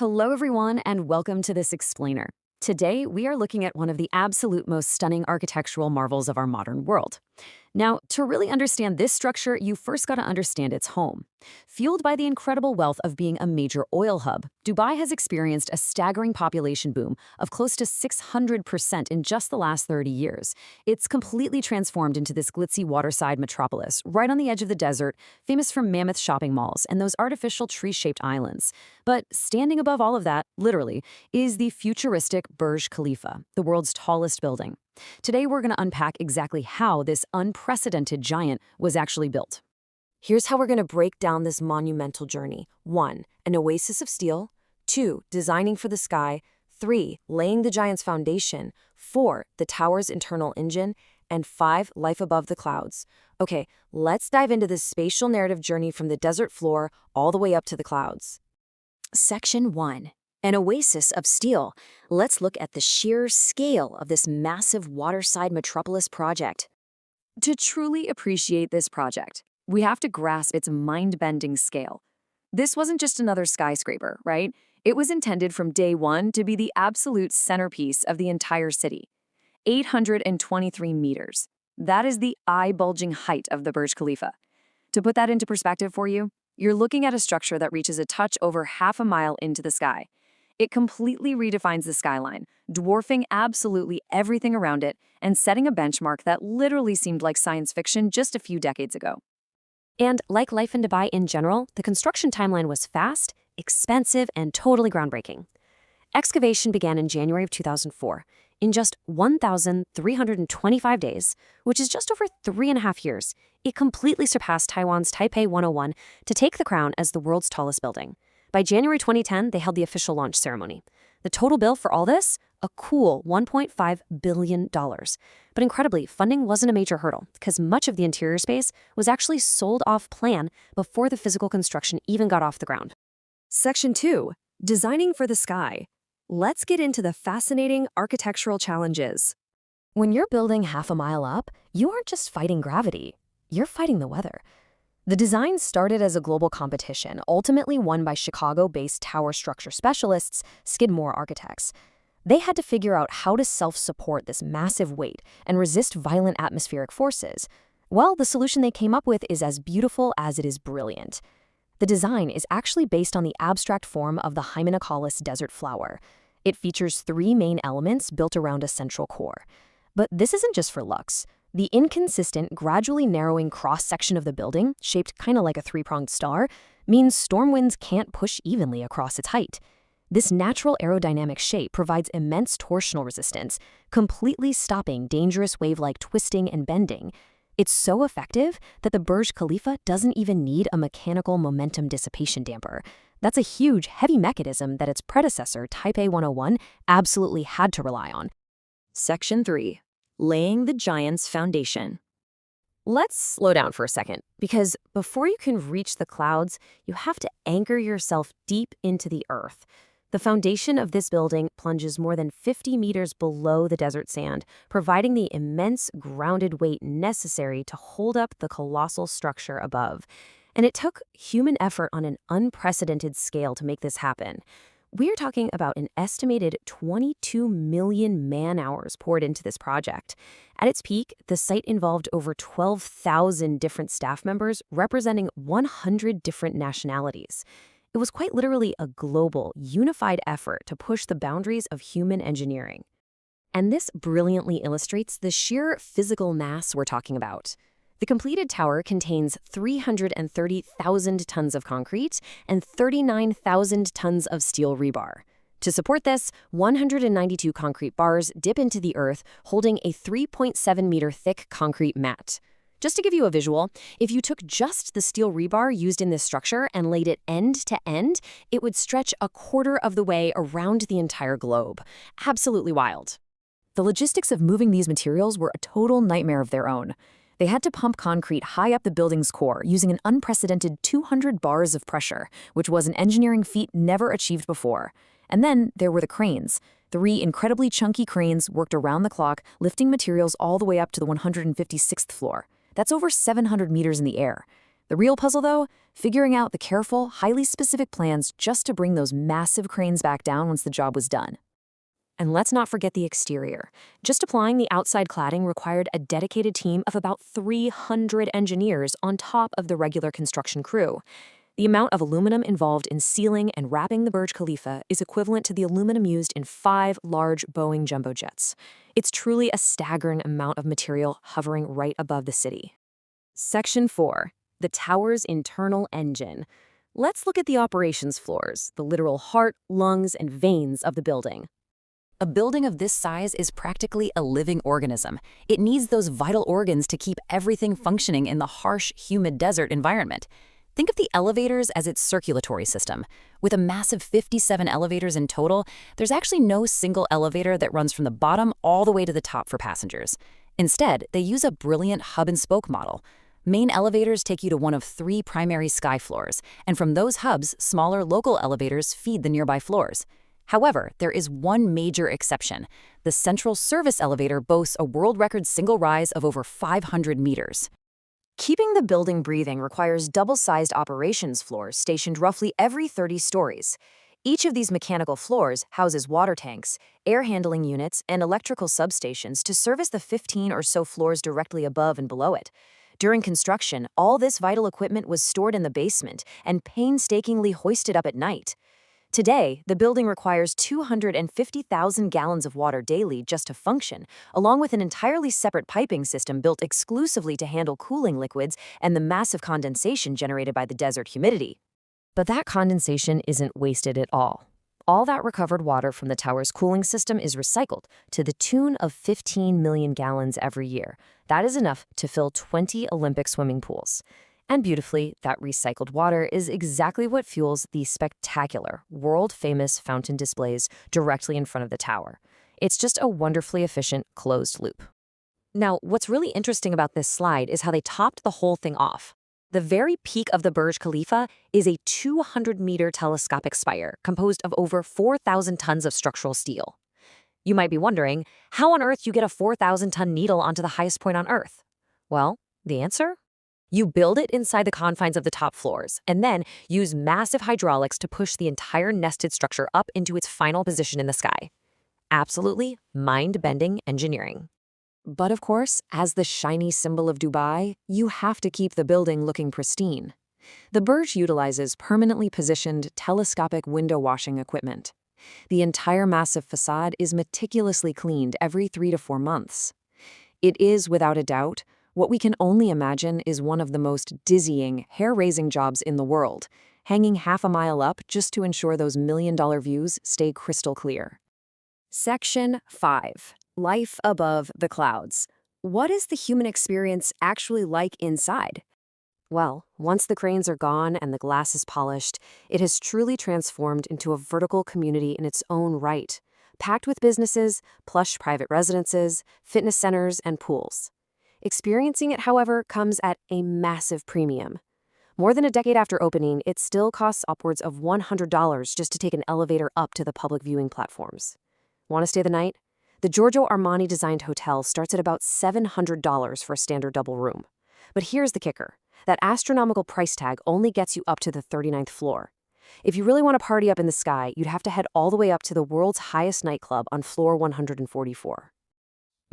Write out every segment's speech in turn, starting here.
Hello, everyone, and welcome to this explainer. Today, we are looking at one of the absolute most stunning architectural marvels of our modern world. Now, to really understand this structure, you first got to understand its home. Fueled by the incredible wealth of being a major oil hub, Dubai has experienced a staggering population boom of close to 600% in just the last 30 years. It's completely transformed into this glitzy waterside metropolis, right on the edge of the desert, famous for mammoth shopping malls and those artificial tree-shaped islands. But standing above all of that, literally, is the futuristic Burj Khalifa, the world's tallest building. Today, we're going to unpack exactly how this unprecedented giant was actually built. Here's how we're going to break down this monumental journey. 1. An oasis of steel. 2. Designing for the sky. 3. Laying the giant's foundation. 4. The tower's internal engine. And 5. Life above the clouds. Okay, let's dive into this spatial narrative journey from the desert floor all the way up to the clouds. Section 1. An oasis of steel. Let's look at the sheer scale of this massive waterside metropolis project. To truly appreciate this project, we have to grasp its mind-bending scale. This wasn't just another skyscraper, right? It was intended from day one to be the absolute centerpiece of the entire city. 823 meters. That is the eye-bulging height of the Burj Khalifa. To put that into perspective for you, you're looking at a structure that reaches a touch over half a mile into the sky. It completely redefines the skyline, dwarfing absolutely everything around it and setting a benchmark that literally seemed like science fiction just a few decades ago. And like life in Dubai in general, the construction timeline was fast, expensive, and totally groundbreaking. Excavation began in January of 2004. In just 1,325 days, which is just over 3.5 years, it completely surpassed Taiwan's Taipei 101 to take the crown as the world's tallest building. By January 2010, they held the official launch ceremony. The total bill for all this? A cool $1.5 billion. But incredibly, funding wasn't a major hurdle because much of the interior space was actually sold off plan before the physical construction even got off the ground. Section 2. Designing for the sky. Let's get into the fascinating architectural challenges. When you're building half a mile up, you aren't just fighting gravity, you're fighting the weather. The design started as a global competition, ultimately won by Chicago-based tower structure specialists, Skidmore Architects. They had to figure out how to self-support this massive weight and resist violent atmospheric forces. Well, the solution they came up with is as beautiful as it is brilliant. The design is actually based on the abstract form of the Hymenocallis desert flower. It features 3 main elements built around a central core. But this isn't just for looks. The inconsistent, gradually narrowing cross-section of the building, shaped kind of like a 3-pronged star, means storm winds can't push evenly across its height. This natural aerodynamic shape provides immense torsional resistance, completely stopping dangerous wave-like twisting and bending. It's so effective that the Burj Khalifa doesn't even need a mechanical momentum dissipation damper. That's a huge, heavy mechanism that its predecessor, Taipei 101, absolutely had to rely on. Section 3. Laying the giant's foundation. Let's slow down for a second, because before you can reach the clouds, you have to anchor yourself deep into the earth. The foundation of this building plunges more than 50 meters below the desert sand, providing the immense grounded weight necessary to hold up the colossal structure above. And it took human effort on an unprecedented scale to make this happen. We're talking about an estimated 22 million man-hours poured into this project. At its peak, the site involved over 12,000 different staff members representing 100 different nationalities. It was quite literally a global, unified effort to push the boundaries of human engineering. And this brilliantly illustrates the sheer physical mass we're talking about. The completed tower contains 330,000 tons of concrete and 39,000 tons of steel rebar. To support this, 192 concrete bars dip into the earth, holding a 3.7-meter thick concrete mat. Just to give you a visual, if you took just the steel rebar used in this structure and laid it end to end, it would stretch a quarter of the way around the entire globe. Absolutely wild. The logistics of moving these materials were a total nightmare of their own. They had to pump concrete high up the building's core using an unprecedented 200 bars of pressure, which was an engineering feat never achieved before. And then there were the cranes. 3 incredibly chunky cranes worked around the clock, lifting materials all the way up to the 156th floor. That's over 700 meters in the air. The real puzzle, though, figuring out the careful, highly specific plans just to bring those massive cranes back down once the job was done. And let's not forget the exterior. Just applying the outside cladding required a dedicated team of about 300 engineers on top of the regular construction crew. The amount of aluminum involved in sealing and wrapping the Burj Khalifa is equivalent to the aluminum used in 5 large Boeing jumbo jets. It's truly a staggering amount of material hovering right above the city. Section 4. The tower's internal engine. Let's look at the operations floors, the literal heart, lungs, and veins of the building. A building of this size is practically a living organism. It needs those vital organs to keep everything functioning in the harsh, humid desert environment. Think of the elevators as its circulatory system. With a massive 57 elevators in total, there's actually no single elevator that runs from the bottom all the way to the top for passengers. Instead, they use a brilliant hub-and-spoke model. Main elevators take you to one of 3 primary sky floors, and from those hubs, smaller local elevators feed the nearby floors. However, there is one major exception. The central service elevator boasts a world record single rise of over 500 meters. Keeping the building breathing requires double-sized operations floors stationed roughly every 30 stories. Each of these mechanical floors houses water tanks, air handling units, and electrical substations to service the 15 or so floors directly above and below it. During construction, all this vital equipment was stored in the basement and painstakingly hoisted up at night. Today, the building requires 250,000 gallons of water daily just to function, along with an entirely separate piping system built exclusively to handle cooling liquids and the massive condensation generated by the desert humidity. But that condensation isn't wasted at all. All that recovered water from the tower's cooling system is recycled to the tune of 15 million gallons every year. That is enough to fill 20 Olympic swimming pools. And beautifully, that recycled water is exactly what fuels the spectacular, world-famous fountain displays directly in front of the tower. It's just a wonderfully efficient, closed loop. Now, what's really interesting about this slide is how they topped the whole thing off. The very peak of the Burj Khalifa is a 200-meter telescopic spire composed of over 4,000 tons of structural steel. You might be wondering, how on earth you get a 4,000-ton needle onto the highest point on Earth? Well, the answer? You build it inside the confines of the top floors, and then use massive hydraulics to push the entire nested structure up into its final position in the sky. Absolutely mind-bending engineering. But of course, as the shiny symbol of Dubai, you have to keep the building looking pristine. The Burj utilizes permanently positioned telescopic window washing equipment. The entire massive facade is meticulously cleaned every 3 to 4 months. It is, without a doubt, what we can only imagine is one of the most dizzying, hair-raising jobs in the world, hanging half a mile up just to ensure those million-dollar views stay crystal clear. Section 5. Life above the clouds. What is the human experience actually like inside? Well, once the cranes are gone and the glass is polished, it has truly transformed into a vertical community in its own right, packed with businesses, plush private residences, fitness centers, and pools. Experiencing it, however, comes at a massive premium. More than a decade after opening, it still costs upwards of $100 just to take an elevator up to the public viewing platforms. Want to stay the night? The Giorgio Armani-designed hotel starts at about $700 for a standard double room. But here's the kicker. That astronomical price tag only gets you up to the 39th floor. If you really want to party up in the sky, you'd have to head all the way up to the world's highest nightclub on floor 144.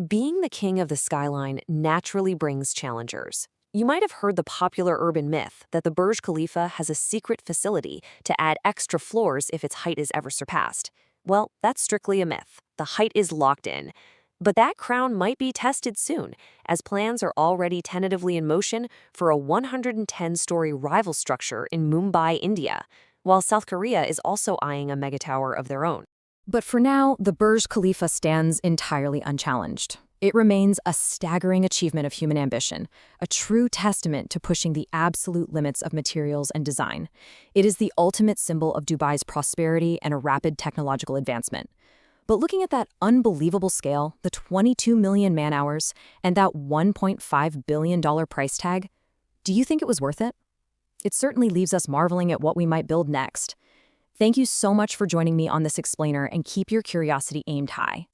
Being the king of the skyline naturally brings challengers. You might have heard the popular urban myth that the Burj Khalifa has a secret facility to add extra floors if its height is ever surpassed. Well, that's strictly a myth. The height is locked in. But that crown might be tested soon, as plans are already tentatively in motion for a 110-story rival structure in Mumbai, India, while South Korea is also eyeing a megatower of their own. But for now, the Burj Khalifa stands entirely unchallenged. It remains a staggering achievement of human ambition, a true testament to pushing the absolute limits of materials and design. It is the ultimate symbol of Dubai's prosperity and a rapid technological advancement. But looking at that unbelievable scale, the 22 million man-hours, and that $1.5 billion price tag, do you think it was worth it? It certainly leaves us marveling at what we might build next. Thank you so much for joining me on this explainer, and keep your curiosity aimed high.